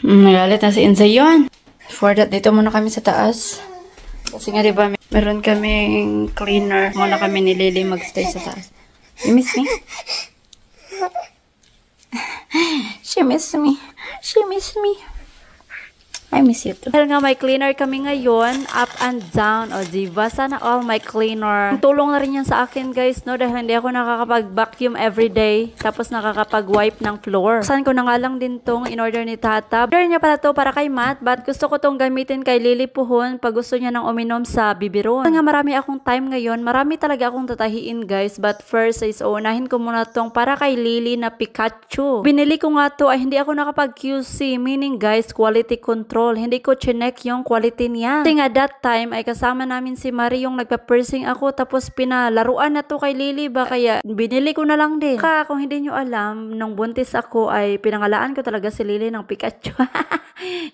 Nagalit na si Inzay yun. For that, dito muna kami sa taas. Kasi nga diba, meron kaming cleaner. Muna kami ni Lily magstay sa taas. You miss me? She miss me. She miss me. I miss you too. Dahil nga may cleaner kami ngayon, up and down. O diba, sana all my cleaner. Tulong na rin yan sa akin guys, no? Dahil hindi ako nakakapag-vacuum everyday. Tapos nakakapag-wipe ng floor. Saan ko na nga lang din tong in-order ni Tata. Order niya pala to para kay Matt, but gusto ko tong gamitin kay Lily Puhon pag gusto niya ng uminom sa bibiron. Nga marami akong time ngayon. Marami talaga akong tatahiin guys. But first is unahin ko muna tong para kay Lily na Pikachu. Binili ko nga to ay hindi ako nakapag-QC. Meaning guys, quality control. Hindi ko chinek yung quality niya. Kasi nga that time ay kasama namin si Marie yung nagpa-piercing ako tapos pinalaruan na to kay Lily ba kaya binili ko na lang din. Kung hindi nyo alam, nung buntis ako ay pinangalaan ko talaga si Lily ng Pikachu.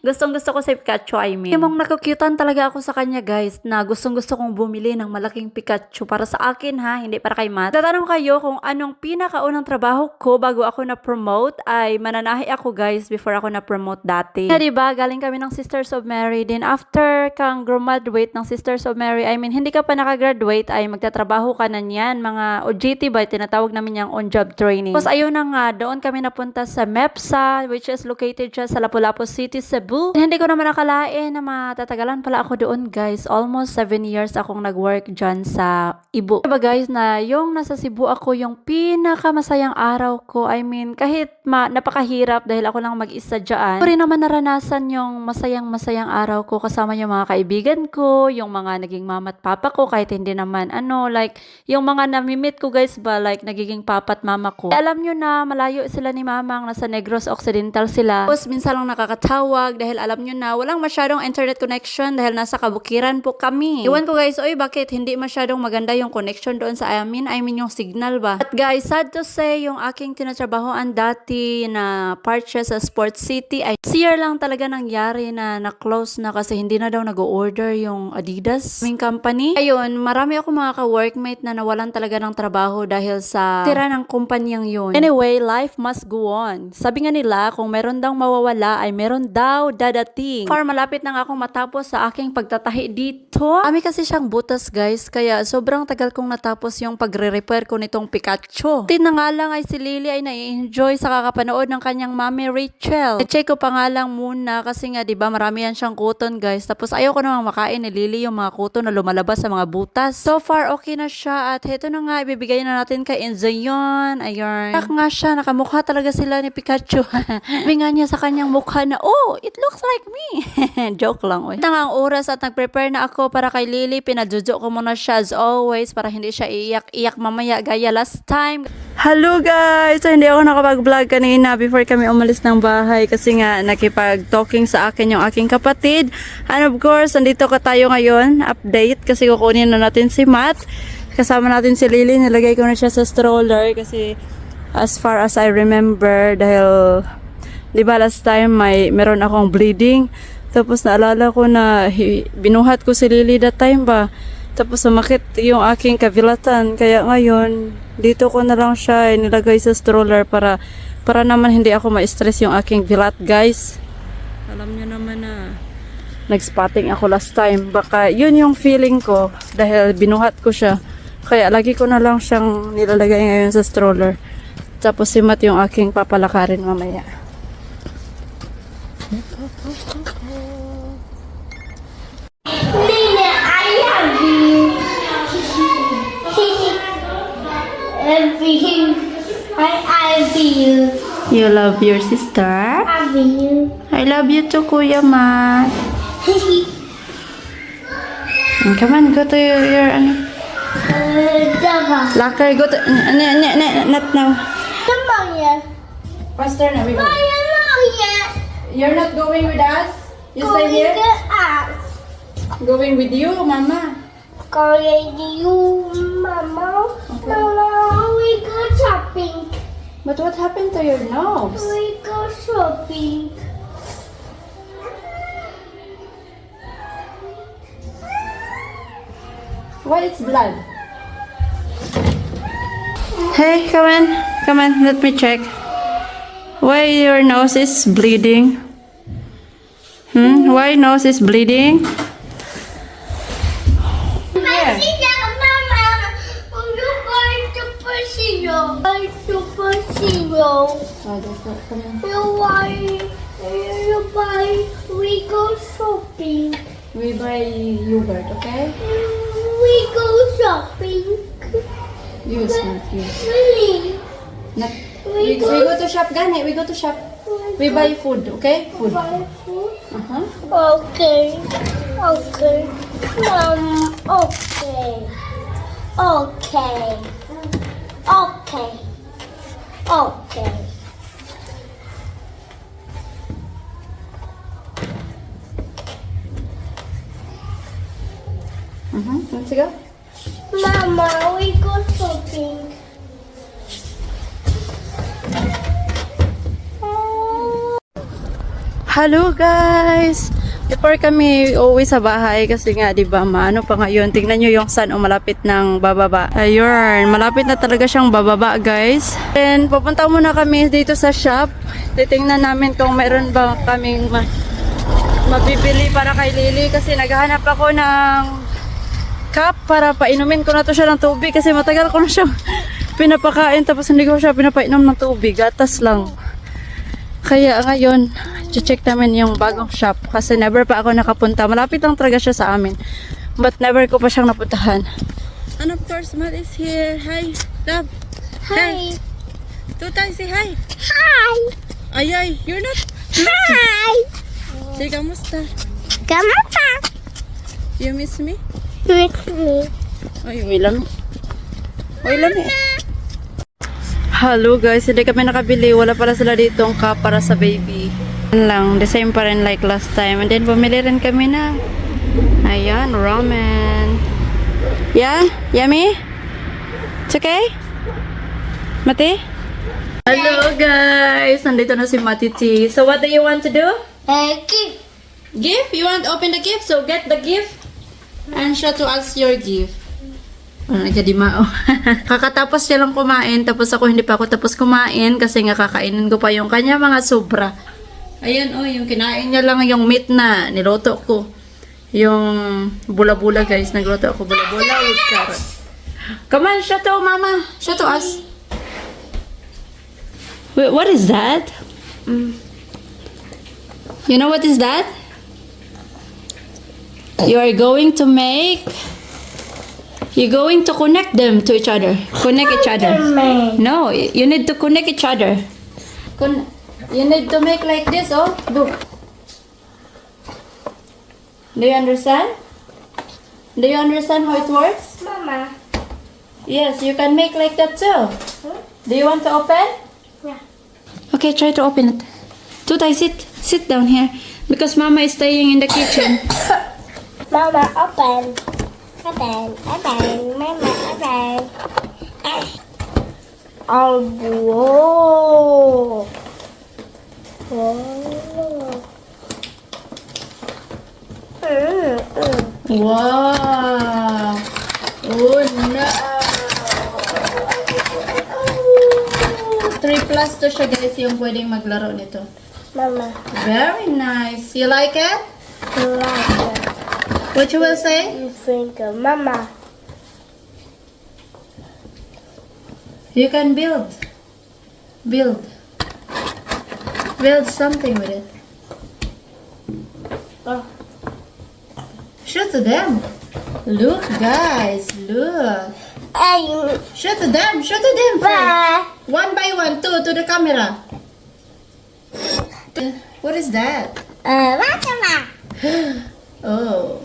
Gustong gusto ko si Pikachu, I mean. Yung nakukyutan talaga ako sa kanya guys na gustong gusto kong bumili ng malaking Pikachu para sa akin ha, hindi para kay Matt. Tatanong kayo kung anong pinakaunang trabaho ko bago ako na-promote ay mananahi ako guys before ako na-promote dati. Kaya diba, galing kami ng Sisters of Mary. Then after kang graduate ng Sisters of Mary, I mean, hindi ka pa nakagraduate, ay magtatrabaho ka na niyan. Mga OJT ba, tinatawag namin yung on-job training. Tapos ayun na nga, doon kami napunta sa MEPSA, which is located siya sa Lapu-Lapu City, Cebu. And hindi ko naman nakalain na matatagalan pala ako doon guys. Almost 7 years akong nag-work dyan sa Ibu. Diba guys, na yung nasa Cebu ako, yung pinakamasayang araw ko. I mean, kahit napakahirap dahil ako lang mag-isa dyan. Pero rin naman naranasan yung masayang araw ko kasama yung mga kaibigan ko, yung mga naging mama at papa ko, kahit hindi naman like yung mga namimit ko guys ba, like nagiging papa at mama ko. Alam nyo na malayo sila ni mamang, nasa Negros Occidental sila. Tapos minsan lang nakakatawag dahil alam nyo na walang masyadong internet connection dahil nasa kabukiran po kami. Iwan ko guys, oy bakit hindi masyadong maganda yung connection doon sa amin, I mean yung signal ba. At guys, sad to say, yung aking tinatrabahoan dati na part siya sa Sports City ay year lang talaga nangyari na na-close na kasi hindi na daw nag-order yung Adidas aming company. Ayun, marami ako mga ka-workmate na nawalan talaga ng trabaho dahil sa tira ng kumpanyang yun. Anyway, life must go on. Sabi nga nila, kung meron daw mawawala ay meron daw dadating. Far malapit na nga akong matapos sa aking pagtatahi dito. Kami kasi siyang butas guys, kaya sobrang tagal kong natapos yung pagre-repair ko nitong Pikachu. Tina nga lang ay si Lily ay nai-enjoy sa kakapanood ng kanyang mami Rachel. I-check ko pa nga lang muna kasi nga 'di ba marami yan siyang kuton guys. Tapos ayoko namang makain ni Lily yung mga kuton na lumalabas sa mga butas. So far okay na siya at heto na nga ibibigay na natin kay Enzayon. Ayun. Tak nga siya, nakamukha talaga sila ni Pikachu. Binga niya sa kanyang mukha na, oh, it looks like me. Joke lang oy. Ito nga ang oras at nag-prepare na ako para kay Lily. Pinajujo ko muna siya as always para hindi siya iiyak-iyak mamaya gaya last time. Hello guys! So, hindi ako nakapag-vlog kanina before kami umalis ng bahay kasi nga nakipag-talking sa akin yung aking kapatid. And of course, nandito ka tayo ngayon, update kasi kukunin na natin si Matt. Kasama natin si Lily, nilagay ko na siya sa stroller kasi as far as I remember dahil di ba last time meron akong bleeding. Tapos naalala ko na binuhat ko si Lily that time ba. Tapos sumakit yung aking kabilatan. Kaya ngayon, dito ko na lang siya nilagay sa stroller para naman hindi ako ma-stress yung aking bilat guys. Alam nyo naman na nag-spotting ako last time. Baka yun yung feeling ko dahil binuhat ko siya. Kaya lagi ko na lang siyang nilalagay ngayon sa stroller. Tapos si Matt yung aking papalakarin mamaya. I love you. You love your sister? I love you. I love you too, Kuya Matt. Come on, go to your locker. Go to not now. Faster na, we go. You're not going with us? You stay here? Going with you, Mama. Going with you, Mama. Okay. Mama, we go shopping. But what happened to your nose? We go shopping. Why it's blood? Hey, come on, let me check. Why your nose is bleeding? Why nose is bleeding? Mama, you buy Super Zero. Buy Super Zero. You buy, we go shopping. We buy yogurt, okay? We go shopping. Use, not use. Really? Not, we go to shop, gani. We go to shop. We buy food, okay? Food. Buy food? Uh-huh. Okay. Okay. Okay. Okay. Okay. Okay. Let's go. Mama, we go shopping. Hello guys! Before kami uuwi sa bahay kasi nga 'di ba maano pa ngayon. Tingnan niyo yung sun malapit ng bababa. Ayun, malapit na talaga siyang bababa guys. Then pupunta muna kami dito sa shop. Titingnan namin kung meron ba kaming mabibili para kay Lily kasi naghahanap ako ng cup para painumin ko na to siya ng tubig kasi matagal ko na siyang pinapakain tapos hindi ko siya pinapainom ng tubig. Gatas lang. Kaya ngayon, check namin yung bagong shop kasi never pa ako nakapunta. Malapit lang talaga siya sa amin. But never ko pa siyang napuntahan. And of course, Matt is here. Hi, love. Hi. Tutay, say hi. Hi. Ay, you're not. Hi. Say, kamusta? Kamusta? You miss me? With me. Ay, may lami. May lami. Hello guys, hindi kami nakabili. Wala pala sila ditong cup para sa baby. Yan lang, the same pa rin like last time. And then bumili rin kami na ayan, ramen. Yeah? Yummy? It's okay? Mati? Hello guys! Nandito na si Mati T. So what do you want to do? Gift. Gift? You want to open the gift? So get the gift and show to us your gift. Ano nagkadimao. Kakatapos siya lang kumain, tapos ako hindi pa ako tapos kumain kasi nga kakainin ko pa yung kanya mga sobra. Ayan yung kinain niya lang yung meat na niluto ko. Yung bula-bula guys, nagluto ako bula-bula with carrot. Come on, show to mama. Show to us. Wait, what is that? You know what is that? You are going to make... You're going to connect them to each other. Connect each other. No, you need to connect each other. You need to make like this, oh. Look. Do you understand? Do you understand how it works? Mama. Yes, you can make like that too. Do you want to open? Yeah. Okay, try to open it. Tutay, sit down here. Because Mama is staying in the kitchen. Mama, open. Open. Mama, open. Oh, whoa. Whoa. Wow! Oh no! 3 plus to siya guys yung pwedeng maglaro nito. Mama, Very nice. You like it? I like it. What you will say? You think of Mama. You can build. Build something with it. Oh. Show to them. Look guys, look. Hey, Show to them first. bye. One by one, two to the camera. What is that? Mama. Oh.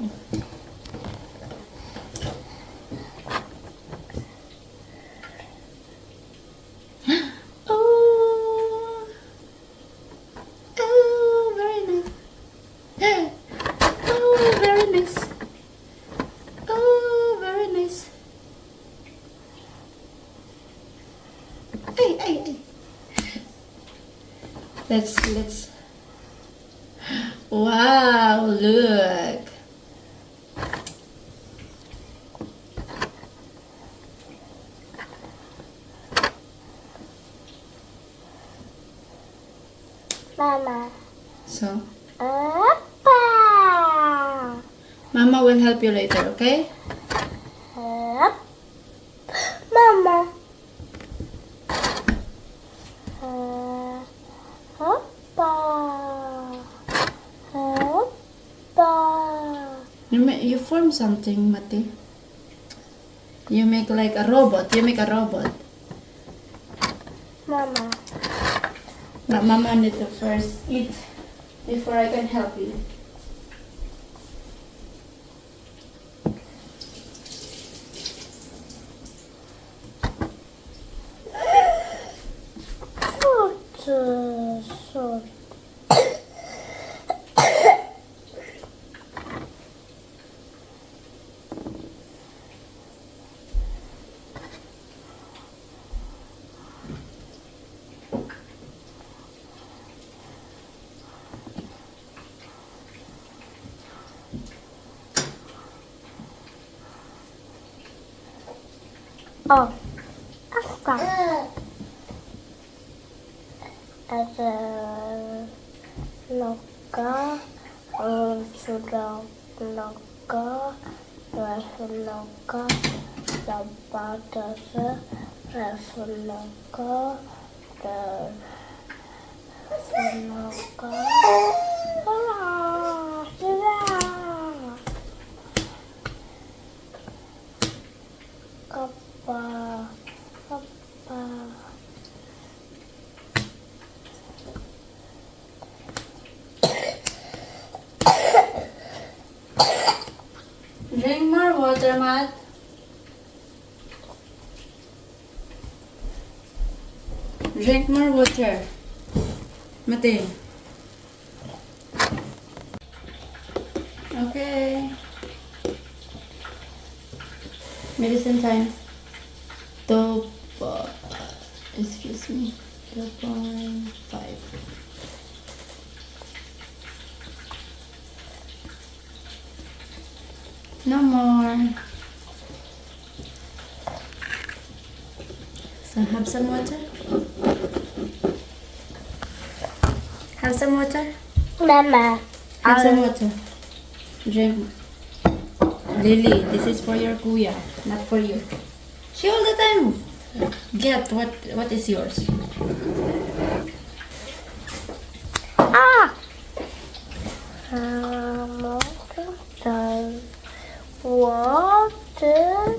Oh. Oh, very nice. Oh, very nice. Oh, very nice. Hey. Let's. Wow, look. Mama. So, Up. Mama will help you later, okay? Up. Mama. Hoppa. Hoppa. You form something, Mati. You make like a robot. You make a robot. Mama. But Mama need to first eat before I can help you. Sorry. Oh, apa? Ada loka, sudah loka, rasul loka, dapat dasa, rasul loka, dan rasul loka. Sudah. Kappa. Drink more water, Matt. Drink more water. Mati. Okay. Medicine time. Excuse me. 2.5. No more. So have some water. Have some water. Mama. Have some water. Drink. Lily, this is for your kuya, not for you. She all the time get what is yours. Ah. Water. Water.